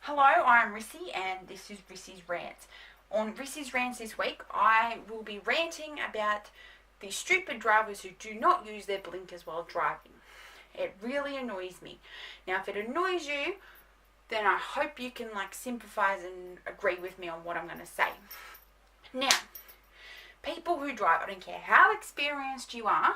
Hello, I'm Rissy and this is Rissy's Rants. On Rissy's Rants this week, I will be ranting about the stupid drivers who do not use their blinkers while driving. It really annoys me. Now, if it annoys you, then I hope you can sympathize and agree with me on what I'm going to say. Now, people who drive, I don't care how experienced you are,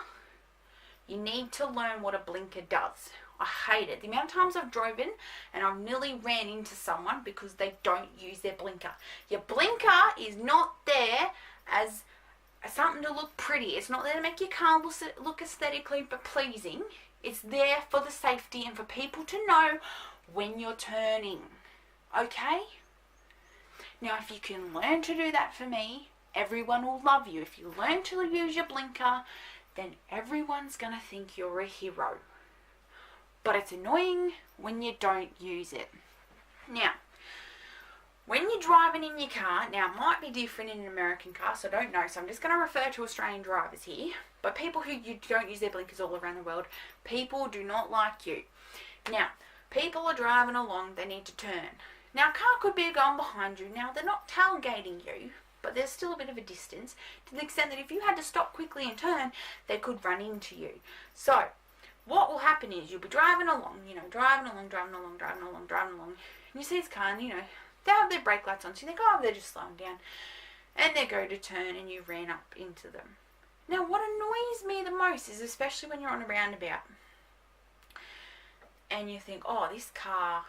you need to learn what a blinker does. I hate it. The amount of times I've driven and I've nearly ran into someone because they don't use their blinker. Your blinker is not there as something to look pretty. It's not there to make your car look aesthetically but pleasing. It's there for the safety and for people to know when you're turning. Okay? Now, if you can learn to do that for me, everyone will love you. If you learn to use your blinker, then everyone's going to think you're a hero. But it's annoying when you don't use it. Now, when you're driving in your car, now it might be different in an American car, so I don't know, so I'm just going to refer to Australian drivers here, but people who don't use their blinkers all around the world, people do not like you. Now, people are driving along, they need to turn. Now, a car could be going behind you. Now, they're not tailgating you, but there's still a bit of a distance to the extent that if you had to stop quickly and turn, they could run into you. So, what will happen is you'll be driving along, driving along, and you see this car and, they have their brake lights on, so you think, oh, they're just slowing down. And they go to turn and you ran up into them. Now, what annoys me the most is especially when you're on a roundabout and you think, oh, this car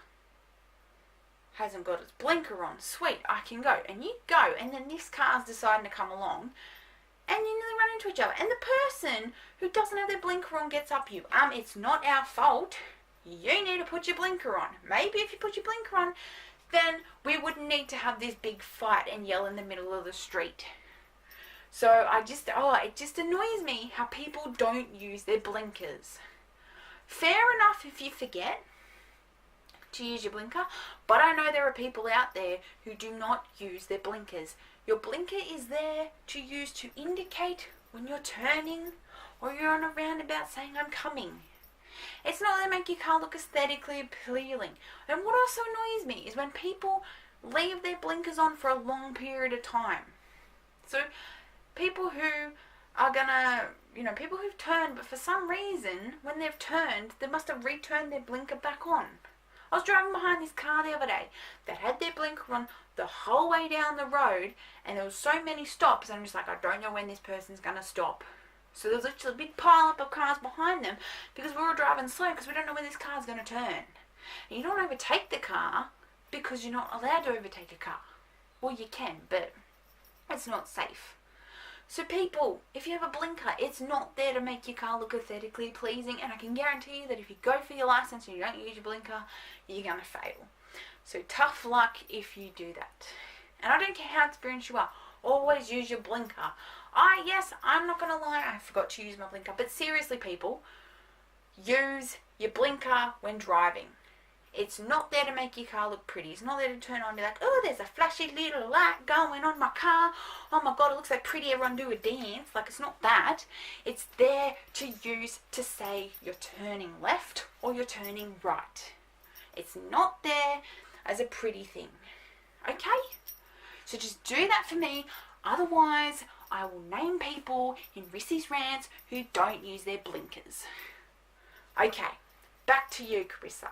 hasn't got its blinker on. Sweet, I can go. And you go, and then this car's deciding to come along, and you nearly run into each other. And the person who doesn't have their blinker on gets up you. It's not our fault. You need to put your blinker on. Maybe if you put your blinker on, then we wouldn't need to have this big fight and yell in the middle of the street. So it just annoys me how people don't use their blinkers. Fair enough if you forget to use your blinker, but I know there are people out there who do not use their blinkers. Your blinker is there to use to indicate when you're turning or you're on a roundabout saying I'm coming. It's not to make your car look aesthetically appealing. And what also annoys me is when people leave their blinkers on for a long period of time. So people who are gonna, people who've turned, but for some reason when they've turned, they must have returned their blinker back on. I was driving behind this car the other day that had their blinker on the whole way down the road, and there was so many stops, and I'm just like, I don't know when this person's going to stop. So there was literally a big pile up of cars behind them because we were driving slow because we don't know when this car's going to turn. And you don't overtake the car because you're not allowed to overtake a car. Well, you can, but it's not safe. So people, if you have a blinker, it's not there to make your car look aesthetically pleasing, and I can guarantee you that if you go for your license and you don't use your blinker, you're going to fail. So tough luck if you do that. And I don't care how experienced you are, always use your blinker. Yes, I'm not going to lie, I forgot to use my blinker, but seriously people, use your blinker when driving. It's not there to make your car look pretty. It's not there to turn on and be like, oh, there's a flashy little light going on my car. Oh my God, it looks like pretty, everyone do a dance. It's not that. It's there to use to say you're turning left or you're turning right. It's not there as a pretty thing. Okay? So just do that for me. Otherwise, I will name people in Rissy's Rants who don't use their blinkers. Okay, back to you, Carissa.